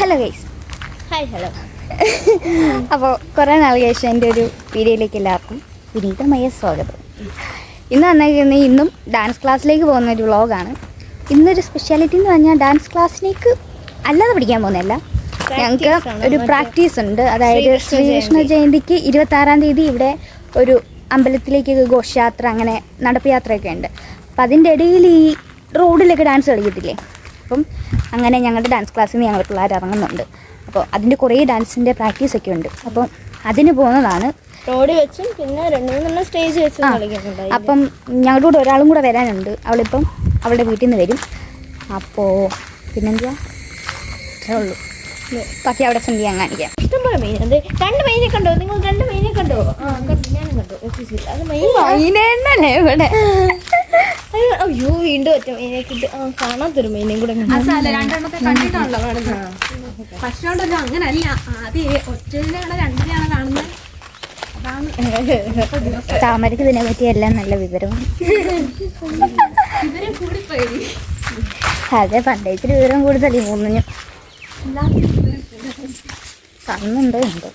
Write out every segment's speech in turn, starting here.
Hello guys. Hi hello. അപ്പോൾ കുറേ നാൾ ശേഷം എൻ്റെ ഒരു വീഡിയോയിലേക്ക് എല്ലാവർക്കും വിനീതമായ സ്വാഗതം. ഇന്ന് വന്നിരിക്കുന്നത് ഇന്നും ഡാൻസ് ക്ലാസ്സിലേക്ക് പോകുന്ന ഒരു വ്ളോഗാണ്. ഇന്നൊരു സ്പെഷ്യാലിറ്റി എന്ന് പറഞ്ഞാൽ ഡാൻസ് ക്ലാസ്സിലേക്ക് അല്ലാതെ പഠിക്കാൻ പോകുന്നതല്ല, ഞങ്ങൾക്ക് ഒരു പ്രാക്ടീസ് ഉണ്ട്. അതായത് ശ്രീകൃഷ്ണ ജയന്തിക്ക് 26-ാം തീയതി ഇവിടെ ഒരു അമ്പലത്തിലേക്ക് ഘോഷയാത്ര, അങ്ങനെ നടപ്പ് യാത്രയൊക്കെ ഉണ്ട്. അപ്പം അതിൻ്റെ ഇടയിൽ ഈ റോഡിലൊക്കെ ഡാൻസ് കളിക്കത്തില്ലേ, അപ്പം അങ്ങനെ ഞങ്ങളുടെ ഡാൻസ് ക്ലാസ്സിൽ നിന്ന് ഞങ്ങൾ പിള്ളേർ ഇറങ്ങുന്നുണ്ട്. അപ്പോൾ അതിൻ്റെ കുറേ ഡാൻസിൻ്റെ പ്രാക്ടീസൊക്കെ ഉണ്ട്. അപ്പം അതിന് പോകുന്നതാണ്. റോഡ് വെച്ചും പിന്നെ 2-3 സ്റ്റേജ് വെച്ചും കളിക്കുന്നുണ്ട്. അപ്പം ഞങ്ങളുടെ കൂടെ ഒരാളും കൂടെ വരാനുണ്ട്. അവളിപ്പം അവളുടെ വീട്ടിൽ നിന്ന് വരും. അപ്പോൾ പിന്നെന്തുവാ, അത്രേ ഉള്ളൂ. ബാക്കി അവിടെ ചെന്ന് ഞാൻ കാണിക്കാം. ഇഷ്ടംപോലെ മെയിൻ അത് 2 മെയിനെ കണ്ടോ നിങ്ങൾ? 2 മെയിനെ കണ്ടോ? ഞാനും കണ്ടു. അത് മെയിനല്ലേ ഇവിടെ. അയ്യോ വീണ്ടും ഒറ്റ മെയിനെ കിട്ടി. കാണാത്തൊരു മെയിനും കൂടെ പക്ഷേ ഉണ്ടല്ലോ, അങ്ങനല്ല. ആദ്യം ഒറ്റതിനാണ് 2-നെയാണ് കാണുന്നത്. താമരക്ക് ഇതിനെ പറ്റി എല്ലാം നല്ല വിവരമാണ്. അതെ, പണ്ടേച്ചിരി വിവരം കൂടുതൽ. 3 കണ്ണുണ്ടോ എന്തോ.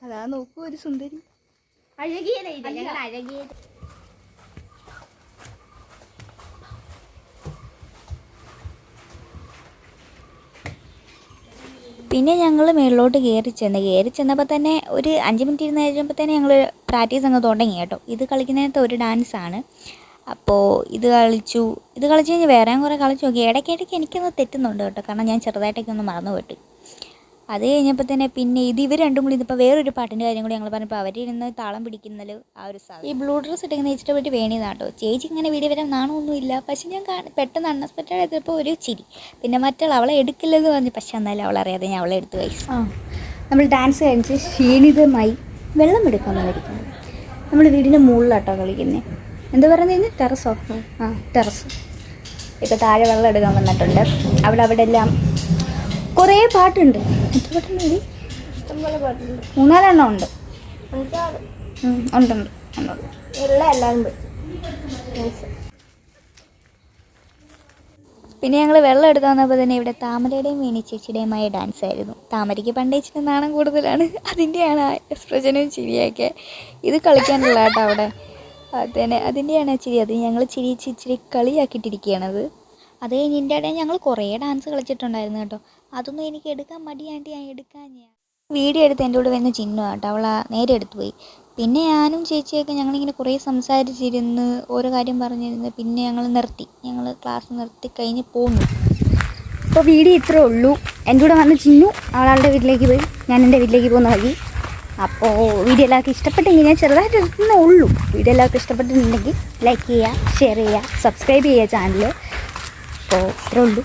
അതാ നോക്കൂ, ഒരു സുന്ദരി. പിന്നെ ഞങ്ങൾ മേളിലോട്ട് കയറി ചെന്നപ്പോൾ തന്നെ ഒരു 5 മിനിറ്റ് ഇരുന്ന് കഴിയുമ്പോൾ തന്നെ ഞങ്ങൾ പ്രാക്ടീസ് അങ്ങ് തുടങ്ങി കേട്ടോ. ഇത് കളിക്കുന്നതിനകത്ത് ഒരു ഡാൻസാണ്. അപ്പോൾ ഇത് കളിച്ച് കഴിഞ്ഞ് വേറെ കുറേ കളിച്ച് നോക്കി. ഇടയ്ക്കിടയ്ക്ക് എനിക്കൊന്ന് തെറ്റുന്നുണ്ട് കേട്ടോ, കാരണം ഞാൻ ചെറുതായിട്ടൊക്കെ ഒന്ന് മറന്നു പോയിട്ട്. അത് കഴിഞ്ഞപ്പോൾ തന്നെ പിന്നെ ഇവർ രണ്ടും കൂടി ഇതിപ്പോൾ വേറൊരു പാട്ടിൻ്റെ കാര്യം കൂടി ഞങ്ങൾ പറഞ്ഞപ്പോൾ അവരിരുന്ന് താളം പിടിക്കുന്നതിൽ ആ ഒരു സാധനം. ഈ ബ്ലൂ ഡ്രസ്സ് ഇട്ടിങ്ങനെ ചേച്ചിട്ട് പറ്റി വേണിയതാണ് കേട്ടോ. ചേച്ചി ഇങ്ങനെ വീഡിയോ വരാൻ നാണമൊന്നുമില്ല. പക്ഷെ ഞാൻ പെട്ടെന്ന് അൺഎക്സ്പെക്റ്റഡ് ആയപ്പോൾ ഒരു ചിരി. പിന്നെ മറ്റുള്ള അവളെ എടുക്കില്ലെന്ന് പറഞ്ഞു. പക്ഷെ എന്നാലും അവളറിയാതെ ഞാൻ അവളെ എടുത്ത് കഴിച്ചു. നമ്മൾ ഡാൻസ് കഴിച്ച് ക്ഷീണിതമായി വെള്ളം എടുക്കാമെന്നായിരിക്കും. നമ്മൾ വീടിൻ്റെ മുകളിലാട്ടോ കളിക്കുന്നത്. എന്താ പറയുന്നത്? ടെറസോ? ടെറസ്. ഇപ്പോൾ താഴെ വെള്ളം എടുക്കാൻ വന്നിട്ടുണ്ട്. അവിടെ എല്ലാം കുറേ പാട്ടുണ്ട്. എത്ര പാട്ടുണ്ട്? ഇഷ്ടംപോലെ പാട്ടുണ്ട്. 3-4 എണ്ണം ഉണ്ട്. ഉണ്ട് എല്ലാവരും പിന്നെ ഞങ്ങൾ വെള്ളം എടുക്കാൻ വന്നപ്പോൾ തന്നെ ഇവിടെ താമരയുടെയും മീനി ചേച്ചിയുടെയുമായ ഡാൻസ് ആയിരുന്നു. താമരയ്ക്ക് പണ്ടേച്ചിട്ട് നാണം കൂടുതലാണ്. അതിൻ്റെയാണ് എക്സ്പ്രഷനും ചിരിയൊക്കെ. ഇത് കളിക്കാനുള്ള കേട്ടോ അവിടെ. അതുതന്നെ അതിൻ്റെയാണ് ചിരി. അത് ഞങ്ങൾ ഇച്ചിരി കളിയാക്കിയിട്ടിരിക്കുകയാണത്. അത് കഴിഞ്ഞ് ഇതിൻ്റെ ഇടയിൽ ഞങ്ങൾ കുറേ ഡാൻസ് കളിച്ചിട്ടുണ്ടായിരുന്നു കേട്ടോ. അതൊന്നും എനിക്ക് എടുക്കാൻ മടിയായിട്ട് ഞാൻ വീഡിയോ എടുത്ത് എൻ്റെ കൂടെ വരുന്ന ചിഹ്നം കേട്ടോ. അവൾ നേരെ എടുത്തു പോയി. പിന്നെ ഞാനും ചേച്ചിയൊക്കെ ഞങ്ങളിങ്ങനെ കുറേ സംസാരിച്ചിരുന്ന് ഓരോ കാര്യം പറഞ്ഞിരുന്ന് പിന്നെ ഞങ്ങൾ ക്ലാസ് നിർത്തി കഴിഞ്ഞ് പോന്നു. അപ്പോൾ വീഡിയോ ഇത്രേ ഉള്ളൂ. എൻ്റെ കൂടെ വന്ന് ചിന്നു അവളുടെ വീട്ടിലേക്ക് പോയി, ഞാൻ എൻ്റെ വീട്ടിലേക്ക് പോകുന്ന വഴി. അപ്പോൾ വീഡിയോ എല്ലാവർക്കും ഇഷ്ടപ്പെട്ടെങ്കിൽ, ഞാൻ ചെറുതായിട്ട് എടുക്കുന്നേ ഉള്ളൂ. വീഡിയോ എല്ലാവർക്കും ഇഷ്ടപ്പെട്ടിട്ടുണ്ടെങ്കിൽ ലൈക്ക് ചെയ്യുക, ഷെയർ ചെയ്യുക, സബ്സ്ക്രൈബ് ചെയ്യുക ചാനൽ. അപ്പോൾ ഇത്രേ ഉള്ളൂ.